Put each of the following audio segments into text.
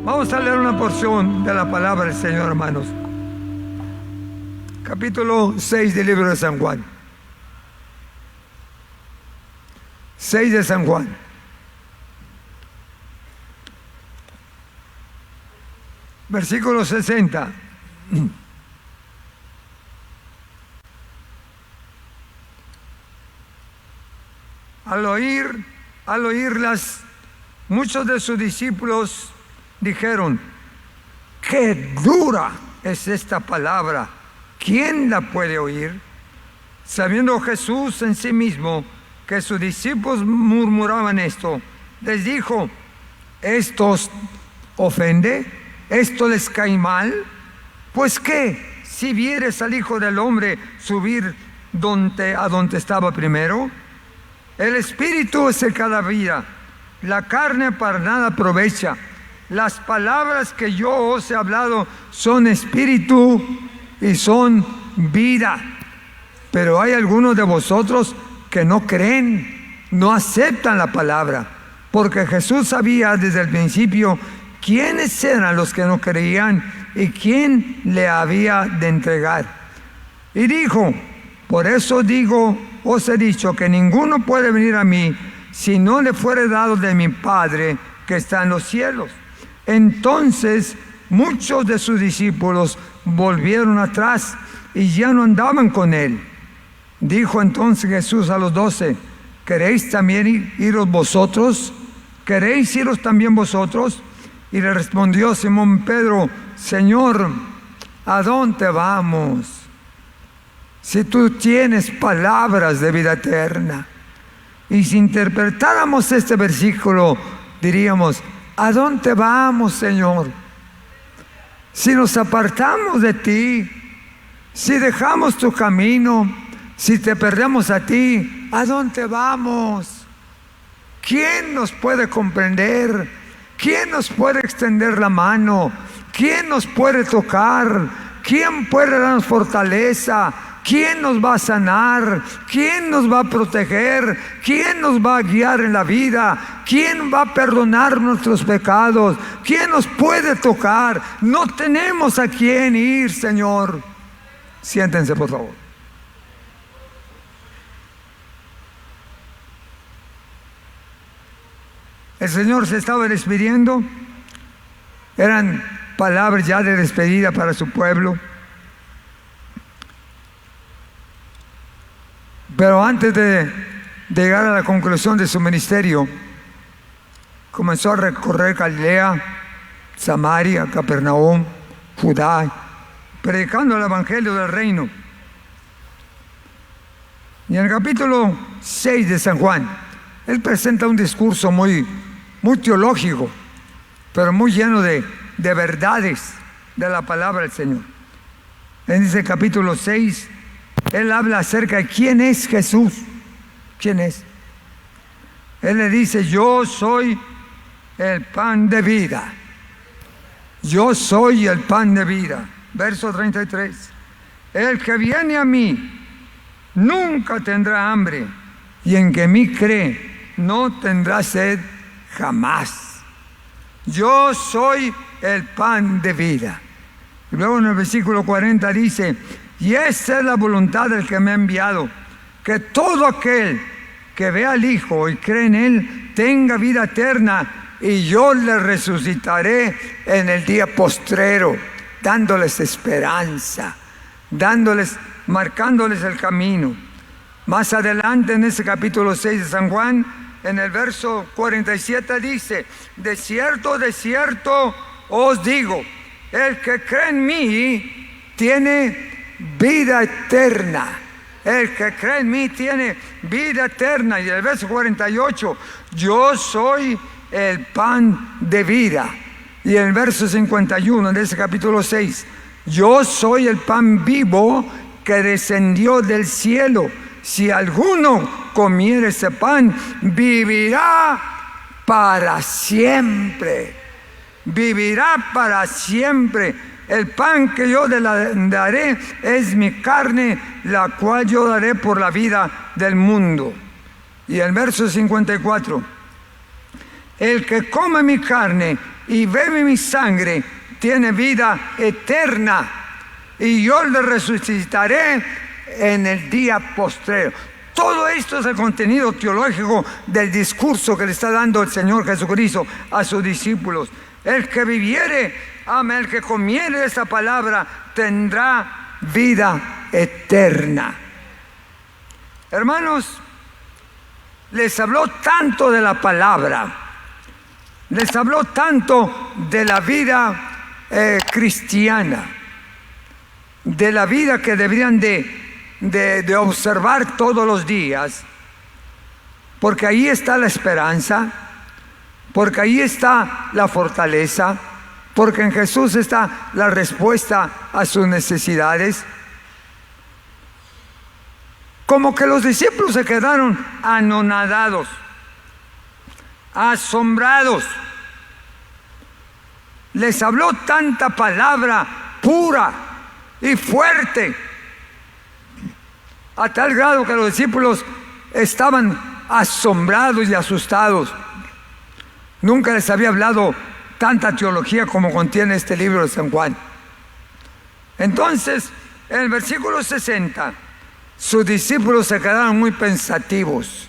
Vamos a leer una porción de la palabra del Señor, hermanos. Capítulo 6 del libro de San Juan. 6 de San Juan. Versículo 60. Al oírlas, muchos de sus discípulos dijeron: ¡qué dura es esta palabra! ¿Quién la puede oír? Sabiendo Jesús en sí mismo que sus discípulos murmuraban esto, les dijo: ¿esto os ofende? ¿Esto les cae mal? Pues qué, si vieres al Hijo del Hombre subir a donde estaba primero. El Espíritu es el que da vida, la carne para nada aprovecha. Las palabras que yo os he hablado son espíritu y son vida. Pero hay algunos de vosotros que no creen, no aceptan la palabra, porque Jesús sabía desde el principio quiénes eran los que no creían y quién le había de entregar. Y dijo: por eso os he dicho que ninguno puede venir a mí si no le fuere dado de mi Padre que está en los cielos. Entonces muchos de sus discípulos volvieron atrás y ya no andaban con él. Dijo entonces Jesús a los 12: ¿queréis también iros vosotros? ¿Queréis iros también vosotros? Y le respondió Simón Pedro: Señor, ¿a dónde vamos? Si tú tienes palabras de vida eterna. Y si interpretáramos este versículo, diríamos: ¿a dónde vamos, Señor? Si nos apartamos de ti, si dejamos tu camino, si te perdemos a ti, ¿a dónde vamos? ¿Quién nos puede comprender? ¿Quién nos puede extender la mano? ¿Quién nos puede tocar? ¿Quién puede darnos fortaleza? ¿Quién nos va a sanar? ¿Quién nos va a proteger? ¿Quién nos va a guiar en la vida? ¿Quién va a perdonar nuestros pecados? ¿Quién nos puede tocar? No tenemos a quién ir, Señor. Siéntense, por favor. El Señor se estaba despidiendo. Eran palabras ya de despedida para su pueblo. Pero antes de llegar a la conclusión de su ministerio, comenzó a recorrer Galilea, Samaria, Capernaum, Judá, predicando el evangelio del reino. Y en el capítulo 6 de San Juan, él presenta un discurso muy teológico, pero muy lleno de verdades de la palabra del Señor. En ese capítulo 6, él habla acerca de quién es Jesús. ¿Quién es? Él le dice: yo soy el pan de vida. Yo soy el pan de vida. Verso 33. El que viene a mí nunca tendrá hambre, y en que mí cree no tendrá sed jamás. Yo soy el pan de vida. Y luego en el versículo 40 dice: y esta es la voluntad del que me ha enviado, que todo aquel que vea al Hijo y cree en Él tenga vida eterna, y yo le resucitaré en el día postrero, dándoles esperanza, marcándoles el camino. Más adelante en ese capítulo 6 de San Juan, en el verso 47 dice: de cierto os digo, el que cree en mí tiene vida eterna. El que cree en mí tiene vida eterna. Y el verso 48: yo soy el pan de vida. Y el verso 51 de ese capítulo 6: yo soy el pan vivo que descendió del cielo. Si alguno comiere ese pan, vivirá para siempre. Vivirá para siempre. El pan que yo daré es mi carne, la cual yo daré por la vida del mundo. Y el verso 54: el que come mi carne y bebe mi sangre tiene vida eterna, y yo le resucitaré en el día postrero. Todo esto es el contenido teológico del discurso que le está dando el Señor Jesucristo a sus discípulos. El que viviere, el que comiere esta palabra tendrá vida eterna. Hermanos, les habló tanto de la palabra, les habló tanto de la vida cristiana, de la vida que deberían de observar todos los días, porque ahí está la esperanza, porque ahí está la fortaleza, porque en Jesús está la respuesta a sus necesidades. Como que los discípulos se quedaron anonadados, asombrados. Les habló tanta palabra pura y fuerte, a tal grado que los discípulos estaban asombrados y asustados. Nunca les había hablado tanta teología como contiene este libro de San Juan. Entonces, en el versículo 60, sus discípulos se quedaron muy pensativos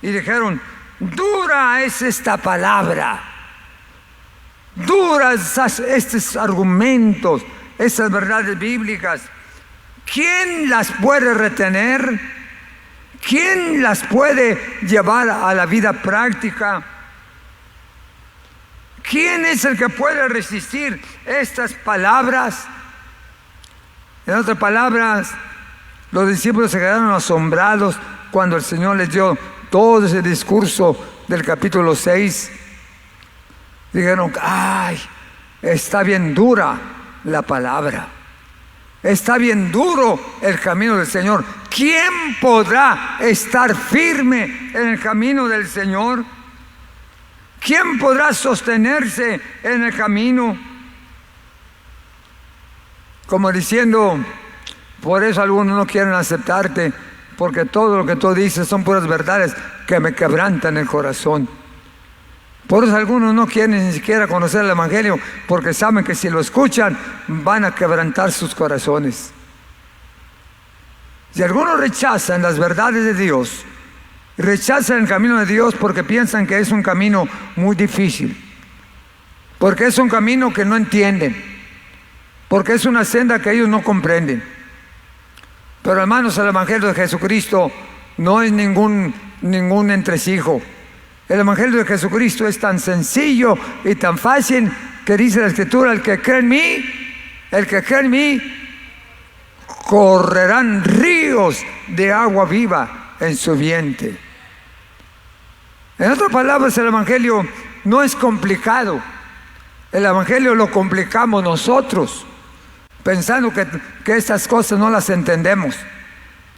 y dijeron: dura es esta palabra, duras estos argumentos, estas verdades bíblicas. ¿Quién las puede retener? ¿Quién las puede llevar a la vida práctica? ¿Quién es el que puede resistir estas palabras? En otras palabras, los discípulos se quedaron asombrados cuando el Señor les dio todo ese discurso del capítulo 6. Dijeron: ay, está bien dura la palabra, está bien duro el camino del Señor. ¿Quién podrá estar firme en el camino del Señor? ¿Quién podrá sostenerse en el camino? Como diciendo: por eso algunos no quieren aceptarte, porque todo lo que tú dices son puras verdades que me quebrantan el corazón. Por eso algunos no quieren ni siquiera conocer el Evangelio, porque saben que si lo escuchan van a quebrantar sus corazones. Si algunos rechazan las verdades de Dios, rechazan el camino de Dios porque piensan que es un camino muy difícil, porque es un camino que no entienden, porque es una senda que ellos no comprenden. Pero hermanos, el Evangelio de Jesucristo no es ningún entresijo. El Evangelio de Jesucristo es tan sencillo y tan fácil que dice la Escritura: el que cree en mí, correrán ríos de agua viva en su vientre. En otras palabras, el Evangelio no es complicado. El Evangelio lo complicamos nosotros, pensando que estas cosas no las entendemos.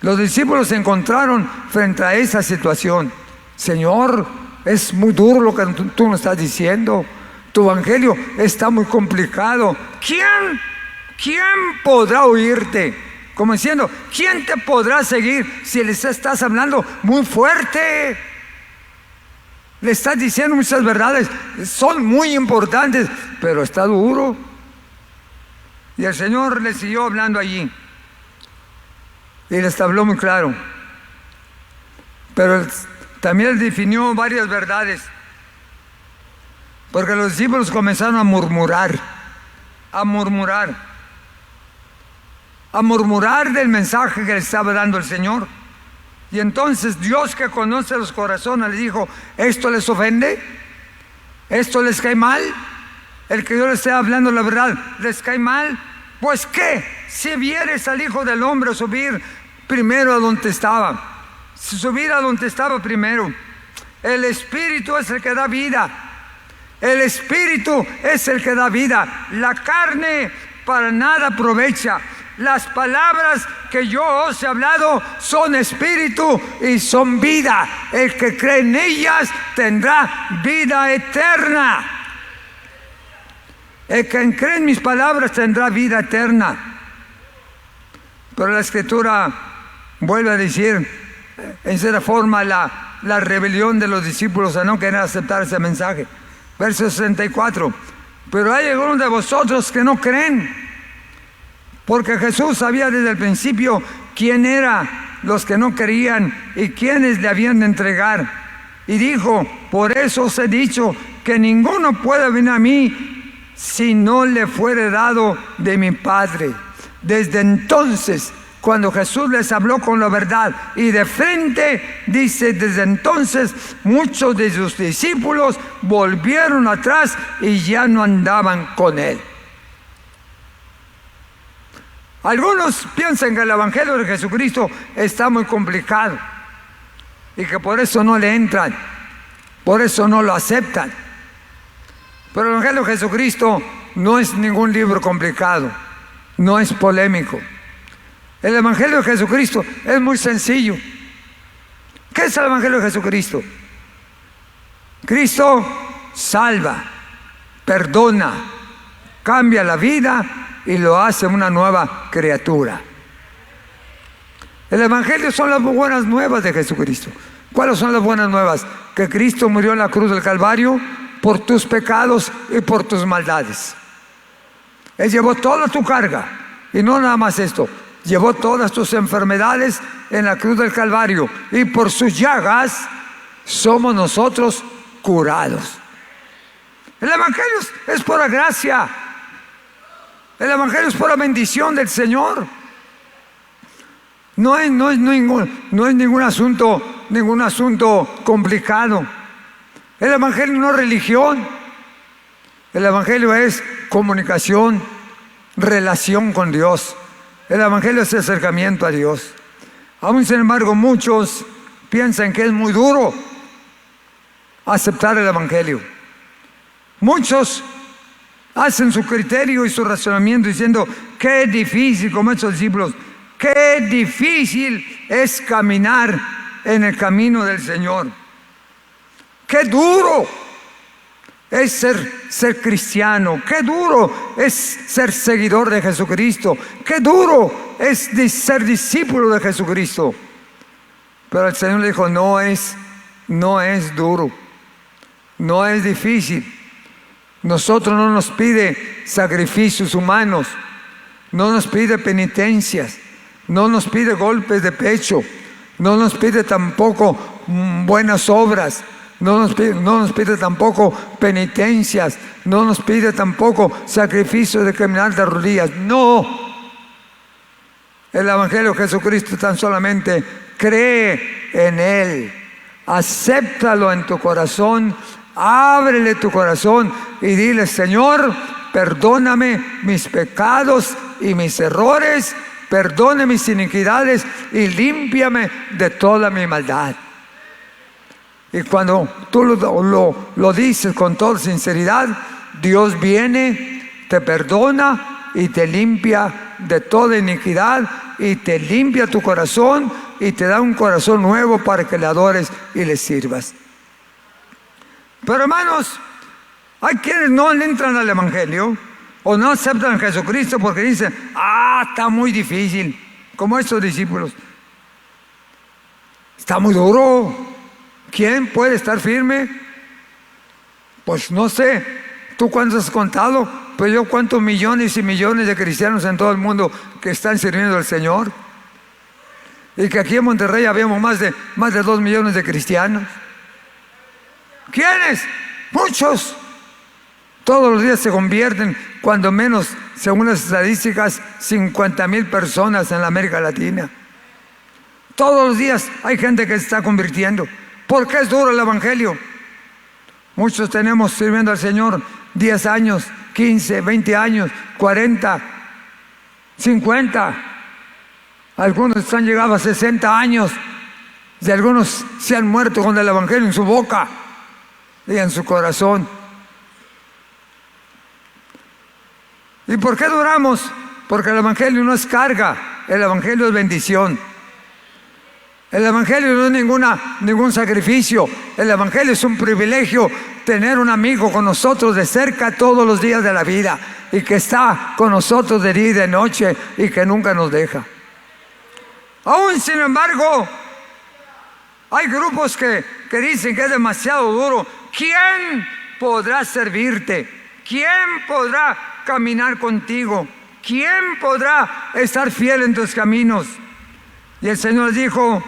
Los discípulos se encontraron frente a esa situación. Señor, es muy duro lo que tú nos estás diciendo. Tu Evangelio está muy complicado. ¿Quién podrá oírte? Como diciendo, ¿quién te podrá seguir si les estás hablando muy fuerte? Le estás diciendo muchas verdades, son muy importantes, pero está duro. Y el Señor les siguió hablando allí y les habló muy claro, pero también definió varias verdades, porque los discípulos comenzaron a murmurar del mensaje que les estaba dando el Señor. Y entonces Dios, que conoce los corazones, les dijo: ¿esto les ofende? ¿Esto les cae mal? El que yo les esté hablando la verdad, ¿les cae mal? Pues qué, si vieres al Hijo del Hombre subir primero a donde estaba, subir a donde estaba primero. El Espíritu es el que da vida. El Espíritu es el que da vida. La carne para nada aprovecha. Las palabras que yo os he hablado son espíritu y son vida. El que cree en ellas tendrá vida eterna. El que cree en mis palabras tendrá vida eterna. Pero la Escritura vuelve a decir, en cierta forma, la rebelión de los discípulos a no querer aceptar ese mensaje. verso 64. Pero hay algunos de vosotros que no creen, porque Jesús sabía desde el principio quién eran los que no creían y quiénes le habían de entregar. Y dijo: por eso os he dicho que ninguno puede venir a mí si no le fuere dado de mi Padre. Desde entonces, cuando Jesús les habló con la verdad y de frente, dice, desde entonces muchos de sus discípulos volvieron atrás y ya no andaban con él. Algunos piensan que el Evangelio de Jesucristo está muy complicado y que por eso no le entran, por eso no lo aceptan. Pero el Evangelio de Jesucristo no es ningún libro complicado, no es polémico. El Evangelio de Jesucristo es muy sencillo. ¿Qué es el Evangelio de Jesucristo? Cristo salva, perdona, cambia la vida y lo hace una nueva criatura. El Evangelio son las buenas nuevas de Jesucristo. ¿Cuáles son las buenas nuevas? Que Cristo murió en la cruz del Calvario por tus pecados y por tus maldades. Él llevó toda tu carga, y no nada más esto, llevó todas tus enfermedades en la cruz del Calvario, y por sus llagas somos nosotros curados. El Evangelio es pura gracia. El Evangelio es pura bendición del Señor. No es ningún asunto complicado. El Evangelio no es religión. El Evangelio es comunicación, relación con Dios. El Evangelio es acercamiento a Dios. Aún sin embargo, muchos piensan que es muy duro aceptar el Evangelio. Muchos hacen su criterio y su razonamiento diciendo: qué difícil, como estos discípulos, qué difícil es caminar en el camino del Señor. Qué duro es ser cristiano, qué duro es ser seguidor de Jesucristo, qué duro es ser discípulo de Jesucristo. Pero el Señor le dijo: no es duro, no es difícil. Nosotros no nos pide sacrificios humanos, no nos pide penitencias, no nos pide golpes de pecho, no nos pide tampoco buenas obras, no nos pide tampoco penitencias, no nos pide tampoco sacrificio de caminar de rodillas. No. El Evangelio de Jesucristo tan solamente cree en Él, acéptalo en tu corazón, ábrele tu corazón y dile: Señor, perdóname mis pecados y mis errores, perdone mis iniquidades y límpiame de toda mi maldad. Y cuando tú lo dices con toda sinceridad, Dios viene, te perdona y te limpia de toda iniquidad, y te limpia tu corazón y te da un corazón nuevo para que le adores y le sirvas. Pero hermanos, hay quienes no le entran al Evangelio o no aceptan a Jesucristo porque dicen: está muy difícil, como estos discípulos. Está muy duro. ¿Quién puede estar firme? Pues no sé. ¿Tú cuántos has contado? Pues yo cuántos millones y millones de cristianos en todo el mundo que están sirviendo al Señor. Y que aquí en Monterrey habíamos más de 2 millones de cristianos. ¿Quiénes? Muchos. Todos los días se convierten, cuando menos, según las estadísticas, 50,000 personas en la América Latina. Todos los días hay gente que se está convirtiendo. ¿Por qué es duro el Evangelio? Muchos tenemos sirviendo al Señor 10 años, 15, 20 años, 40, 50. Algunos han llegado a 60 años y algunos se han muerto con el Evangelio en su boca y en su corazón. ¿Y por qué duramos? Porque el Evangelio no es carga, el Evangelio es bendición. El Evangelio no es ningún sacrificio. El Evangelio es un privilegio, tener un amigo con nosotros de cerca todos los días de la vida, y que está con nosotros de día y de noche y que nunca nos deja. Aún sin embargo, hay grupos que dicen que es demasiado duro. ¿Quién podrá servirte? ¿Quién podrá caminar contigo? ¿Quién podrá estar fiel en tus caminos? Y el Señor dijo,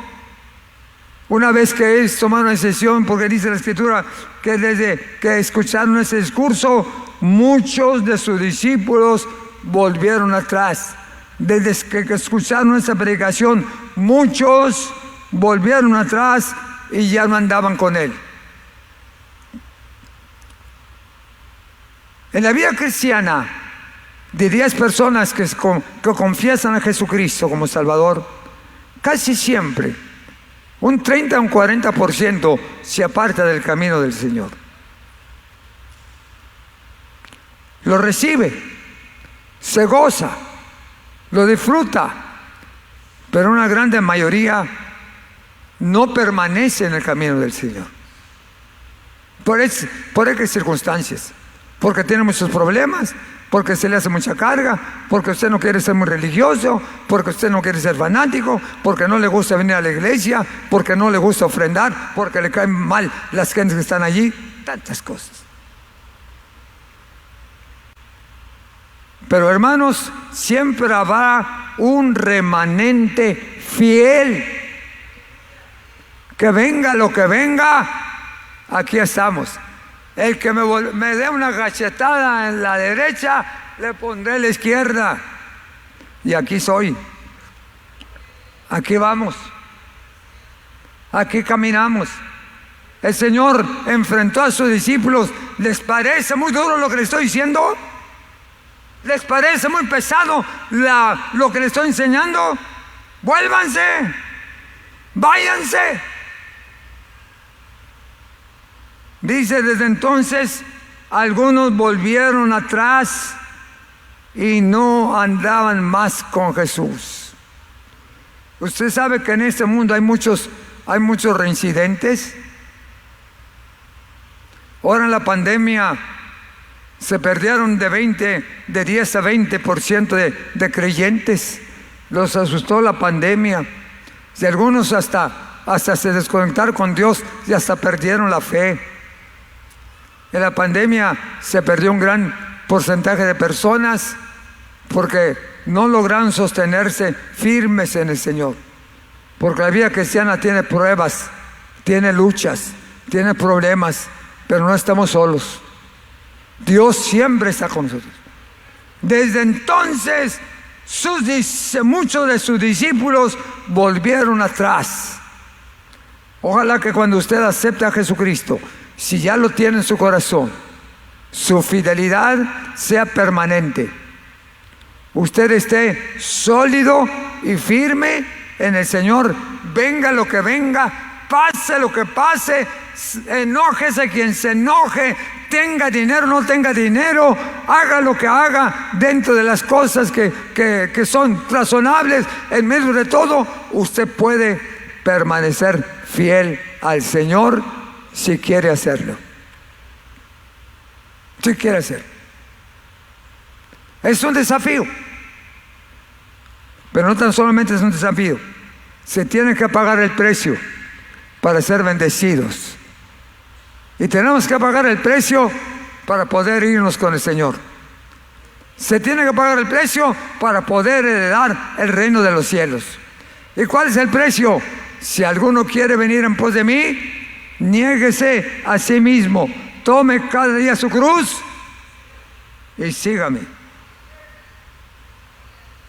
una vez que ellos tomaron una decisión, porque dice la Escritura que desde que escucharon ese discurso, muchos de sus discípulos volvieron atrás. Desde que escucharon esa predicación, muchos volvieron atrás y ya no andaban con Él. En la vida cristiana, de 10 personas que confiesan a Jesucristo como Salvador, casi siempre un 30 o un 40% se aparta del camino del Señor. Lo recibe, se goza, lo disfruta, pero una grande mayoría no permanece en el camino del Señor. ¿Por qué circunstancias? Porque tiene muchos problemas, porque se le hace mucha carga, porque usted no quiere ser muy religioso, porque usted no quiere ser fanático, porque no le gusta venir a la iglesia, porque no le gusta ofrendar, porque le caen mal las gentes que están allí, tantas cosas. Pero hermanos, siempre habrá un remanente fiel. Que venga lo que venga, aquí estamos. El que me dé una cachetada en la derecha, le pondré en la izquierda. Y aquí soy. Aquí vamos. Aquí caminamos. El Señor enfrentó a sus discípulos. ¿Les parece muy duro lo que les estoy diciendo? ¿Les parece muy pesado lo que les estoy enseñando? Vuélvanse. Váyanse. Dice, desde entonces algunos volvieron atrás y no andaban más con Jesús. Usted sabe que en este mundo hay muchos reincidentes. Ahora en la pandemia se perdieron de 10 a 20% de creyentes. Los asustó la pandemia. Y algunos hasta se desconectaron con Dios y hasta perdieron la fe. En la pandemia se perdió un gran porcentaje de personas porque no lograron sostenerse firmes en el Señor. Porque la vida cristiana tiene pruebas, tiene luchas, tiene problemas, pero no estamos solos. Dios siempre está con nosotros. Desde entonces, muchos de sus discípulos volvieron atrás. Ojalá que cuando usted acepte a Jesucristo, si ya lo tiene en su corazón, su fidelidad sea permanente. Usted esté sólido y firme en el Señor, venga lo que venga, pase lo que pase, enójese quien se enoje, tenga dinero o no tenga dinero, haga lo que haga dentro de las cosas que son razonables. En medio de todo, usted puede permanecer fiel al Señor si quiere hacerlo. Si quiere hacerlo. Es un desafío. Pero no tan solamente es un desafío. Se tiene que pagar el precio para ser bendecidos. Y tenemos que pagar el precio para poder irnos con el Señor. Se tiene que pagar el precio para poder heredar el reino de los cielos. ¿Y cuál es el precio? Si alguno quiere venir en pos de mí, niéguese a sí mismo, tome cada día su cruz y sígame.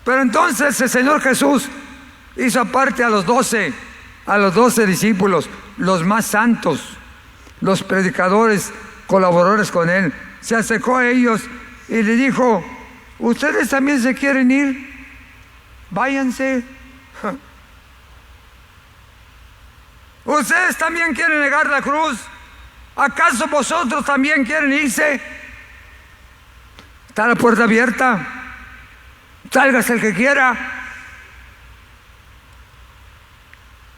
Pero entonces el Señor Jesús hizo aparte a los 12 discípulos, los más santos, los predicadores, colaboradores con Él. Se acercó a ellos y le dijo, ¿ustedes también se quieren ir? Váyanse. ¿Ustedes también quieren negar la cruz? ¿Acaso vosotros también quieren irse? Está la puerta abierta. Sálgase el que quiera.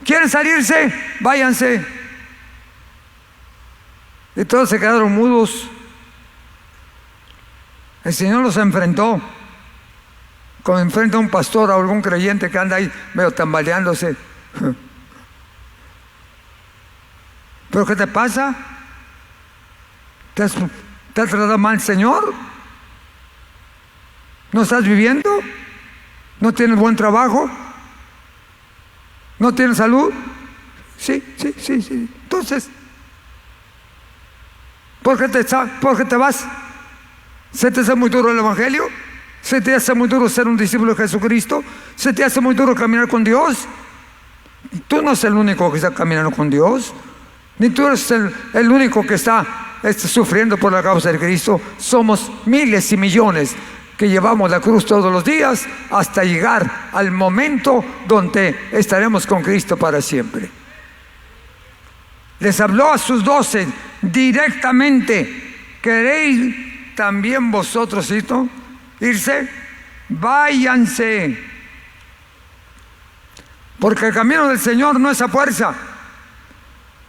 ¿Quieren salirse? Váyanse. Y todos se quedaron mudos. El Señor los enfrentó. Como enfrenta a un pastor o a algún creyente que anda ahí medio tambaleándose. ¿Pero qué te pasa? ¿Te ha tratado mal el Señor? ¿No estás viviendo? ¿No tienes buen trabajo? ¿No tienes salud? Sí. Entonces, ¿por qué te vas? ¿Se te hace muy duro el Evangelio? ¿Se te hace muy duro ser un discípulo de Jesucristo? ¿Se te hace muy duro caminar con Dios? Tú no eres el único que está caminando con Dios, ni tú eres el único que está sufriendo por la causa de Cristo. Somos miles y millones que llevamos la cruz todos los días hasta llegar al momento donde estaremos con Cristo para siempre. Les habló a sus 12 directamente: ¿queréis también vosotros irse? Váyanse, porque el camino del Señor no es a fuerza.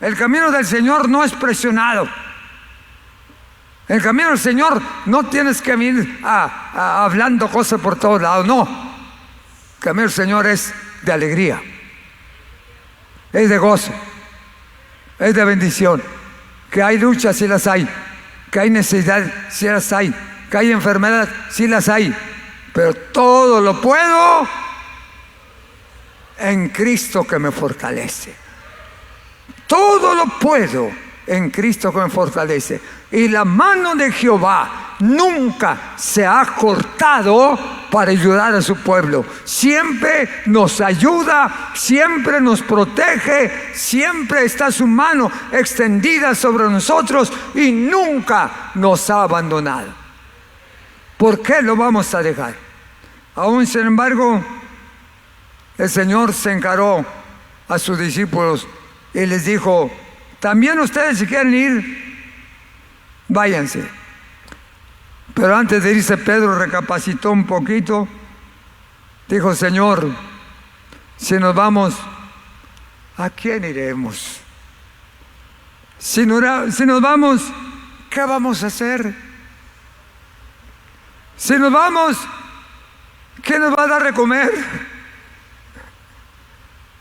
El camino del Señor no es presionado. El camino del Señor no tienes que venir hablando cosas por todos lados, no. El camino del Señor es de alegría, es de gozo, es de bendición. Que hay luchas, sí las hay. Que hay necesidad, sí las hay. Que hay enfermedad, sí las hay. Pero todo lo puedo en Cristo que me fortalece. Todo lo puedo en Cristo que me fortalece. Y la mano de Jehová nunca se ha cortado para ayudar a su pueblo. Siempre nos ayuda, siempre nos protege, siempre está su mano extendida sobre nosotros y nunca nos ha abandonado. ¿Por qué lo vamos a dejar? Aún sin embargo, el Señor se encaró a sus discípulos y les dijo: también ustedes, si quieren ir, váyanse. Pero antes de irse, Pedro recapacitó un poquito. Dijo: Señor, si nos vamos, ¿a quién iremos? Si nos vamos, ¿qué vamos a hacer? Si nos vamos, ¿quién nos va a dar de comer?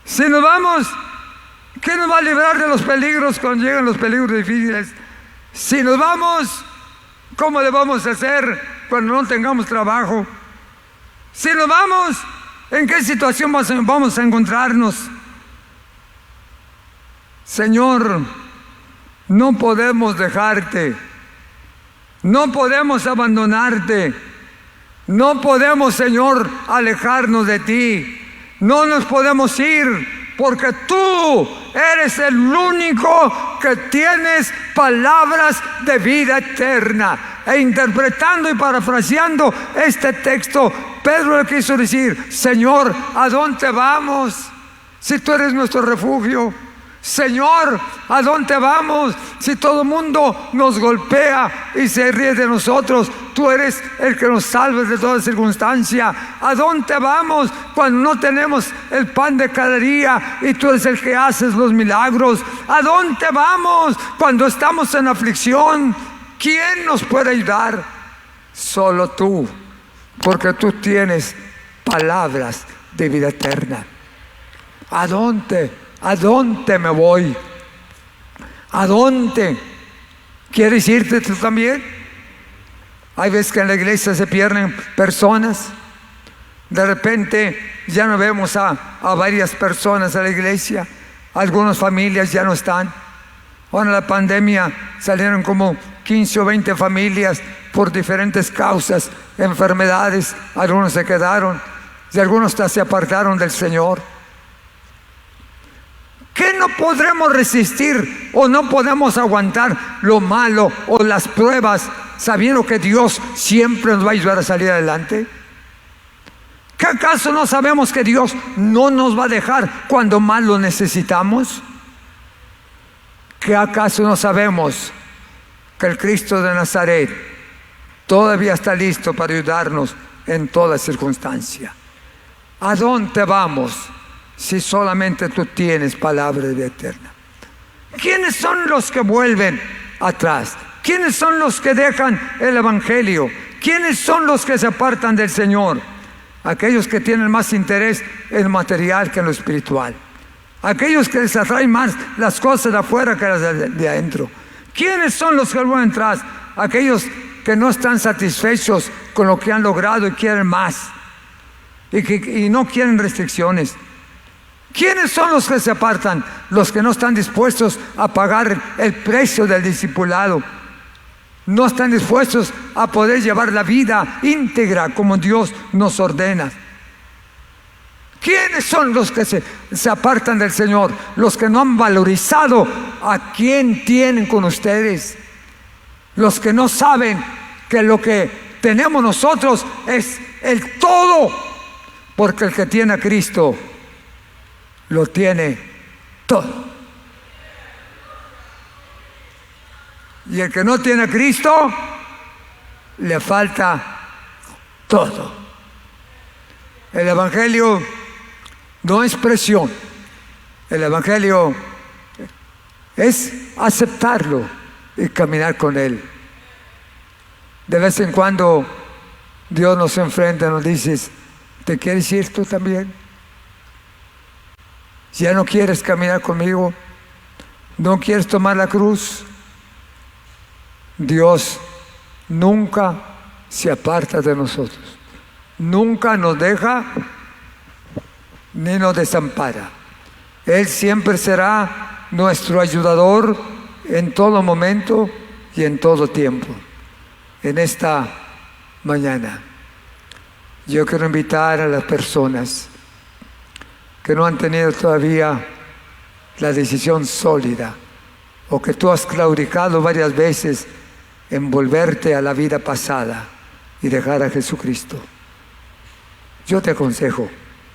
Si nos vamos, ¿quién nos va a librar de los peligros cuando llegan los peligros difíciles? Si nos vamos, ¿cómo le vamos a hacer cuando no tengamos trabajo? Si nos vamos, ¿en qué situación vamos a encontrarnos? Señor, no podemos dejarte, no podemos abandonarte, no podemos, Señor, alejarnos de ti, no nos podemos ir, porque tú eres el único que tienes palabras de vida eterna. E interpretando y parafraseando este texto, Pedro le quiso decir: Señor, ¿a dónde vamos si tú eres nuestro refugio? Señor, ¿a dónde vamos si todo el mundo nos golpea y se ríe de nosotros? Tú eres el que nos salves de toda circunstancia. ¿A dónde vamos cuando no tenemos el pan de cada día y tú eres el que haces los milagros? ¿A dónde vamos cuando estamos en aflicción? ¿Quién nos puede ayudar? Solo tú, porque tú tienes palabras de vida eterna. ¿A dónde me voy? ¿A dónde? ¿Quieres irte tú también? Hay veces que en la iglesia se pierden personas. De repente ya no vemos a varias personas en la iglesia. Algunas familias ya no están. Ahora en la pandemia salieron como 15 o 20 familias por diferentes causas, enfermedades. Algunos se quedaron y algunos hasta se apartaron del Señor. ¿Qué no podremos resistir o no podemos aguantar lo malo o las pruebas sabiendo que Dios siempre nos va a ayudar a salir adelante? ¿Qué acaso no sabemos que Dios no nos va a dejar cuando más lo necesitamos? ¿Qué acaso no sabemos que el Cristo de Nazaret todavía está listo para ayudarnos en toda circunstancia? ¿A dónde vamos si solamente tú tienes palabra de vida eterna? ¿Quiénes son los que vuelven atrás? ¿Quiénes son los que dejan el Evangelio? ¿Quiénes son los que se apartan del Señor? Aquellos que tienen más interés en lo material que en lo espiritual. Aquellos que les atraen más las cosas de afuera que las de adentro. ¿Quiénes son los que van atrás? Aquellos que no están satisfechos con lo que han logrado y quieren más. Y no quieren restricciones. ¿Quiénes son los que se apartan? Los que no están dispuestos a pagar el precio del discipulado. No están dispuestos a poder llevar la vida íntegra como Dios nos ordena. ¿Quiénes son los que se apartan del Señor? Los que no han valorizado a quien tienen con ustedes. Los que no saben que lo que tenemos nosotros es el todo. Porque el que tiene a Cristo lo tiene todo. Y el que no tiene a Cristo le falta todo. El Evangelio no es presión. El Evangelio es aceptarlo y caminar con Él. De vez en cuando Dios nos enfrenta y nos dice: ¿te quieres ir tú también? ¿Ya no quieres caminar conmigo? ¿No quieres tomar la cruz? Dios nunca se aparta de nosotros. Nunca nos deja ni nos desampara. Él siempre será nuestro ayudador en todo momento y en todo tiempo. En esta mañana yo quiero invitar a las personas que no han tenido todavía la decisión sólida, o que tú has claudicado varias veces en volverte a la vida pasada y dejar a Jesucristo. Yo te aconsejo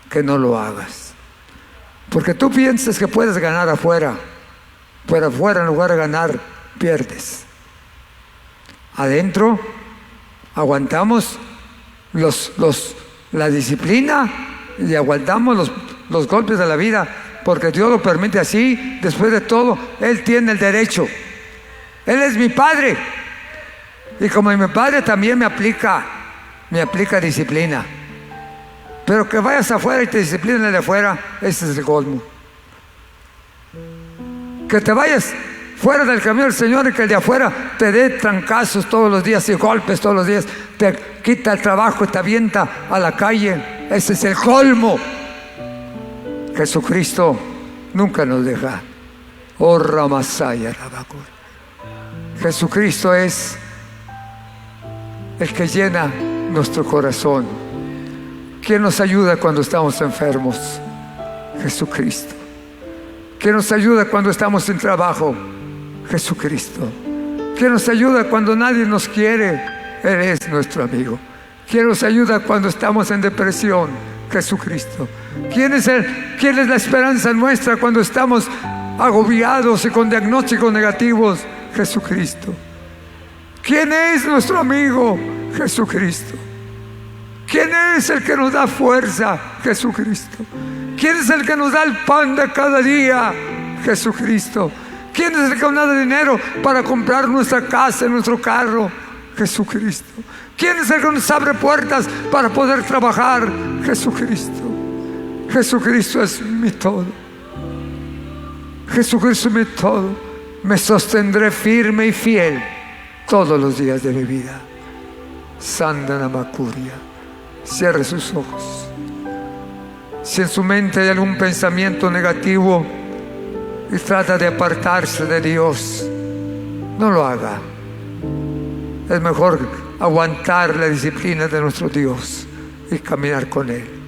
que no lo hagas, porque tú piensas que puedes ganar afuera, pero afuera en lugar de ganar pierdes. Adentro aguantamos la disciplina y aguantamos los golpes de la vida, porque Dios lo permite así. Después de todo, Él tiene el derecho. Él es mi Padre, y como mi Padre también me aplica disciplina. Pero que vayas afuera y te disciplinen de afuera, ese es el colmo. Que te vayas fuera del camino del Señor y que el de afuera te dé trancazos todos los días y golpes todos los días, te quita el trabajo y te avienta a la calle, ese es el colmo. Jesucristo nunca nos deja. Oh Ramasaya Rabacur. Jesucristo es el que llena nuestro corazón. ¿Quién nos ayuda cuando estamos enfermos? Jesucristo. ¿Quién nos ayuda cuando estamos sin trabajo? Jesucristo. ¿Quién nos ayuda cuando nadie nos quiere? Él es nuestro amigo. ¿Quién nos ayuda cuando estamos en depresión? Jesucristo. ¿Quién es la esperanza nuestra cuando estamos agobiados y con diagnósticos negativos? Jesucristo. ¿Quién es nuestro amigo? Jesucristo. ¿Quién es el que nos da fuerza? Jesucristo. ¿Quién es el que nos da el pan de cada día? Jesucristo. ¿Quién es el que nos da dinero para comprar nuestra casa, nuestro carro? Jesucristo. ¿Quién es el que nos abre puertas para poder trabajar? Jesucristo. Jesucristo es mi todo. Jesucristo es mi todo. Me sostendré firme y fiel todos los días de mi vida. Santa Namakuria. Cierre sus ojos. Si en su mente hay algún pensamiento negativo y trata de apartarse de Dios, no lo haga. Es mejor aguantar la disciplina de nuestro Dios y caminar con Él.